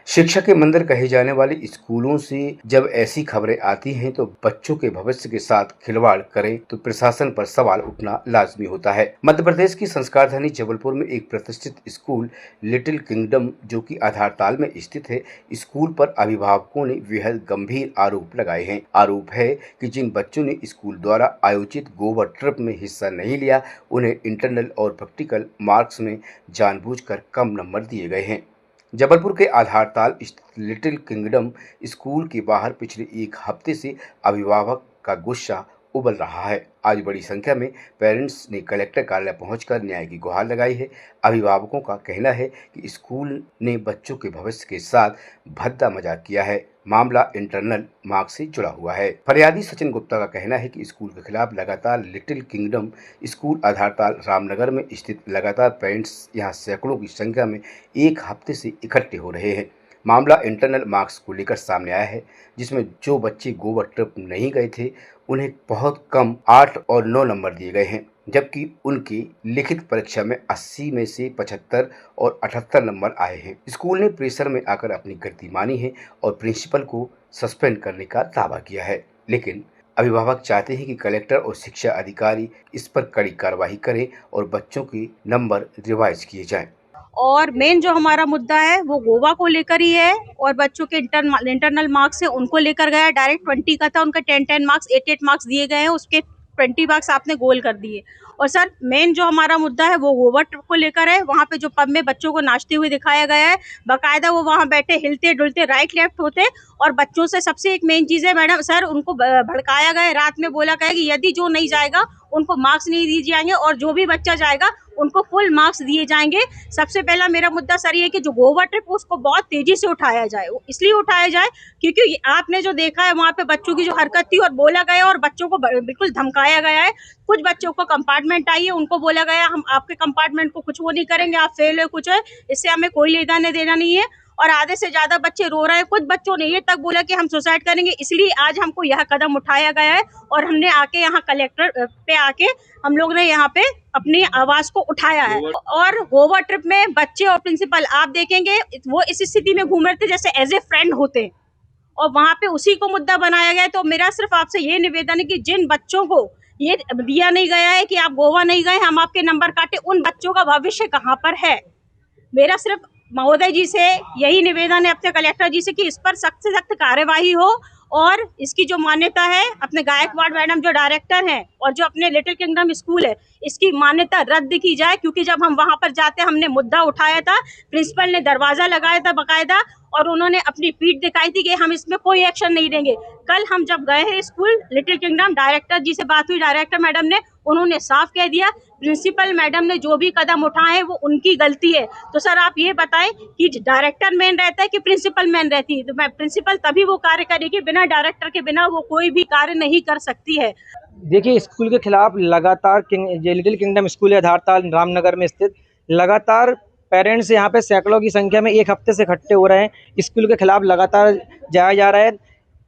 शिक्षा के मंदिर कहे जाने वाले स्कूलों से जब ऐसी खबरें आती हैं तो बच्चों के भविष्य के साथ खिलवाड़ करे तो प्रशासन पर सवाल उठना लाजमी होता है। मध्य प्रदेश की संस्कारधानी जबलपुर में एक प्रतिष्ठित स्कूल लिटिल किंगडम जो कि आधारताल में स्थित है, स्कूल पर अभिभावकों ने बेहद गंभीर आरोप लगाए हैं। आरोप है कि जिन बच्चों ने स्कूल द्वारा आयोजित गोवा ट्रिप में हिस्सा नहीं लिया, उन्हें इंटरनल और प्रैक्टिकल मार्क्स में जानबूझकर कम नंबर दिए गए हैं। जबलपुर के आधारताल स्थित लिटिल किंगडम स्कूल के बाहर पिछले एक हफ्ते से अभिभावक का गुस्सा उबल रहा है। आज बड़ी संख्या में पेरेंट्स ने कलेक्टर कार्यालय पहुंचकर न्याय की गुहार लगाई है। अभिभावकों का कहना है कि स्कूल ने बच्चों के भविष्य के साथ भद्दा मजाक किया है। मामला इंटरनल मार्क्स से जुड़ा हुआ है। फरियादी सचिन गुप्ता का कहना है कि स्कूल के खिलाफ लगातार little kingdom school Adhartal Ramnagar में स्थित लगातार पेरेंट्स यहां सैकड़ों की संख्या में एक हफ्ते से इकट्ठे हो रहे हैं। मामला इंटरनल मार्क्स को लेकर सामने आया है, जिसमें जो बच्चे गोवा ट्रिप नहीं गए थे उन्हें बहुत कम 8 और 9 नंबर दिए गए हैं, जबकि उनकी लिखित परीक्षा में 80 में से 75 और 78 नंबर आए हैं। स्कूल ने प्रेशर में आकर अपनी गलती मानी है और प्रिंसिपल को सस्पेंड करने का दावा किया है, लेकिन अभिभावक चाहते हैं कि कलेक्टर और शिक्षा अधिकारी इस पर कड़ी कार्रवाई करें और बच्चों के नंबर रिवाइज किए जाएं। और मेन जो हमारा मुद्दा है वो गोवा को लेकर ही है और बच्चों के इंटरनल मार्क्स है उनको लेकर गया। डायरेक्ट 20 का था, उनका 10 मार्क्स 8 मार्क्स दिए गए हैं, उसके 20 मार्क्स आपने गोल कर दिए। और सर मेन जो हमारा मुद्दा है वो गोवा ट्रिप को लेकर है। वहाँ पे जो पब में बच्चों को नाचते हुए दिखाया गया है, बाकायदा वो वहाँ बैठे हिलते डुलते राइट लेफ्ट होते। और बच्चों से सबसे एक मेन चीज़ है मैडम सर, उनको भड़काया गया, रात में बोला गया कि यदि जो नहीं जाएगा उनको मार्क्स नहीं दिए जाएंगे और जो भी बच्चा जाएगा उनको फुल मार्क्स दिए जाएंगे। सबसे पहला मेरा मुद्दा सर ये कि जो गोवा ट्रिप उसको बहुत तेजी से उठाया जाए। वो इसलिए उठाया जाए क्योंकि आपने जो देखा है वहाँ पे बच्चों की जो हरकत थी और बोला गया और बच्चों को बिल्कुल धमकाया गया है। कुछ बच्चों को कंपार्टमेंट आई है, उनको बोला गया हम आपके कंपार्टमेंट को कुछ वो नहीं करेंगे, आप फेल है कुछ है, इससे हमें कोई लेना देना नहीं है। और आधे से ज्यादा बच्चे रो रहे हैं। कुछ बच्चों ने ये तक बोला कि हम सुसाइड करेंगे। इसलिए आज हमको यह कदम उठाया गया है और हमने आके यहाँ कलेक्टर पे आके हम लोग ने यहाँ पे अपनी आवाज को उठाया है। और गोवा ट्रिप में बच्चे और प्रिंसिपल आप देखेंगे वो इस स्थिति में घूम रहे थे जैसे एज ए फ्रेंड होते और वहाँ पे उसी को मुद्दा बनाया गया। तो मेरा सिर्फ आपसे ये निवेदन है कि जिन बच्चों को ये दिया नहीं गया है कि आप गोवा नहीं गए, हम आपके नंबर काटे, उन बच्चों का भविष्य कहाँ पर है। मेरा सिर्फ महोदय जी से यही निवेदन है, अपने कलेक्टर जी से, कि इस पर सख्त से सख्त कार्यवाही हो और इसकी जो मान्यता है अपने गायकवाड़ मैडम जो डायरेक्टर हैं और जो अपने लिटिल किंगडम स्कूल है इसकी मान्यता रद्द की जाए। क्योंकि जब हम वहां पर जाते हमने मुद्दा उठाया था, प्रिंसिपल ने दरवाजा लगाया था बाकायदा और उन्होंने अपनी पीठ दिखाई थी कि हम इसमें कोई एक्शन नहीं देंगे। कल हम जब गए हैं स्कूल लिटिल किंगडम, डायरेक्टर जी से बात हुई, डायरेक्टर मैडम ने उन्होंने साफ कह दिया प्रिंसिपल मैडम ने जो भी कदम उठाए हैं वो उनकी गलती है। तो सर आप ये बताएं कि डायरेक्टर मेन रहता है कि प्रिंसिपल मेन रहती है? तो मैं प्रिंसिपल तभी वो कार्य करेगी, बिना डायरेक्टर के बिना वो कोई भी कार्य नहीं कर सकती है। देखिए, स्कूल के खिलाफ लगातार लिटिल किंगडम स्कूल है आधारताल रामनगर में स्थित, लगातार पेरेंट्स यहाँ पे सैकड़ों की संख्या में एक हफ्ते से इकट्ठे हो रहे हैं। स्कूल के खिलाफ लगातार जाया जा रहा है।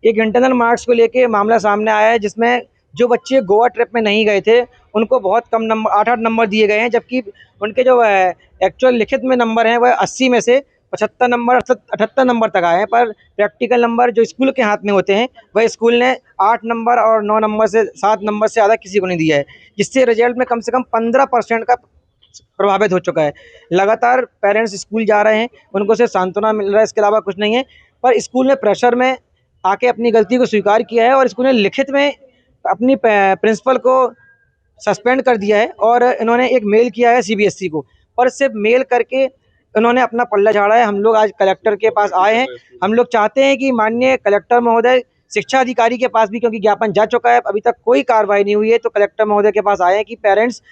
एक इंटरनल मार्क्स को लेके मामला सामने आया है जिसमें जो बच्चे गोवा ट्रिप में नहीं गए थे उनको बहुत कम नंबर 8-8 नंबर दिए गए हैं, जबकि उनके जो एक्चुअल लिखित में नंबर हैं वह 80 में से 75 नंबर 78 नंबर तक आए हैं। पर प्रैक्टिकल नंबर जो स्कूल के हाथ में होते हैं वह स्कूल ने 8 नंबर और 9 नंबर से 7 नंबर से ज़्यादा किसी को नहीं दिया है, जिससे रिजल्ट में कम से कम 15% का प्रभावित हो चुका है। लगातार पेरेंट्स स्कूल जा रहे हैं, उनको सिर्फ सांत्वना मिल रहा है, इसके अलावा कुछ नहीं है। पर स्कूल ने प्रेशर में आके अपनी गलती को स्वीकार किया है और स्कूल ने लिखित में अपनी प्रिंसिपल को सस्पेंड कर दिया है और इन्होंने एक मेल किया है सीबीएसई को, पर सिर्फ मेल करके इन्होंने अपना पल्ला झाड़ा है। हम लोग आज कलेक्टर के पास आए हैं। हम लोग चाहते हैं कि माननीय कलेक्टर महोदय शिक्षा अधिकारी के पास भी, क्योंकि ज्ञापन जा चुका है, अभी तक कोई कार्रवाई नहीं हुई है, तो कलेक्टर महोदय के पास आए हैं कि पेरेंट्स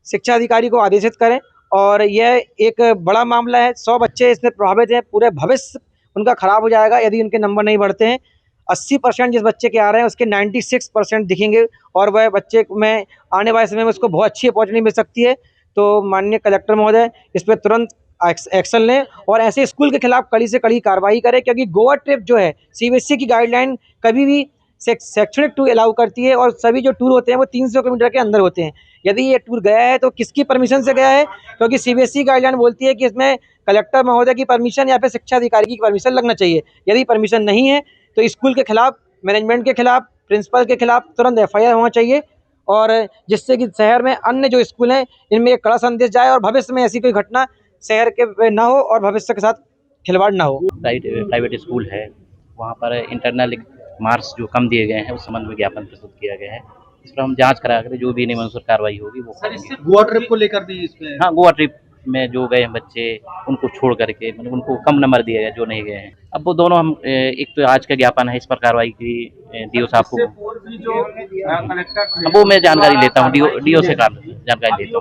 शिक्षा अधिकारी को आदेशित करें। और यह एक बड़ा मामला है, 100 बच्चे इसमें प्रभावित हैं, पूरे भविष्य उनका खराब हो जाएगा यदि उनके नंबर नहीं बढ़ते हैं। 80% जिस बच्चे के आ रहे हैं उसके 96% दिखेंगे और वह बच्चे में आने वाले समय में उसको बहुत अच्छी अपॉर्चुनिटी मिल सकती है। तो माननीय कलेक्टर महोदय इस पर तुरंत एक्शन लें और ऐसे स्कूल के खिलाफ कड़ी से कड़ी कार्रवाई करें, क्योंकि गोवा ट्रिप जो है सीबीएसई की गाइडलाइन कभी भी शैक्षणिक टूर अलाउ करती है और सभी जो टूर होते हैं वो 300 किलोमीटर के अंदर होते हैं। यदि ये टूर गया है तो किसकी परमिशन से गया है, क्योंकि सीबीएसई गाइडलाइन बोलती है कि इसमें कलेक्टर महोदय की परमिशन या फिर शिक्षा अधिकारी की परमिशन लगना चाहिए। यदि परमिशन नहीं है तो स्कूल के खिलाफ, मैनेजमेंट के खिलाफ, प्रिंसिपल के खिलाफ तुरंत एफआईआर होना चाहिए, और जिससे कि शहर में अन्य जो स्कूल हैं इनमें एक कड़ा संदेश जाए और भविष्य में ऐसी कोई घटना शहर के ना हो और भविष्य के साथ खिलवाड़ ना हो। प्राइवेट स्कूल है, वहाँ पर इंटरनल मार्क्स जो कम दिए गए हैं उस संबंध में ज्ञापन प्रस्तुत किया गया है। इस पर हम जांच करा कर जो भी नियमानुसार कार्रवाई होगी वो करेंगे। गोवा ट्रिप को लेकर भी इसमें हाँ, गोवा ट्रिप में जो गए हैं बच्चे उनको छोड़ करके, मतलब उनको कम नंबर दिए गए जो नहीं गए हैं। अब वो दोनों हम एक तो आज का ज्ञापन है, इस पर कार्रवाई की डीओ साहब को, जो कलेक्टर अब वो मैं जानकारी लेता हूँ, डीओ से जानकारी लेता हूँ।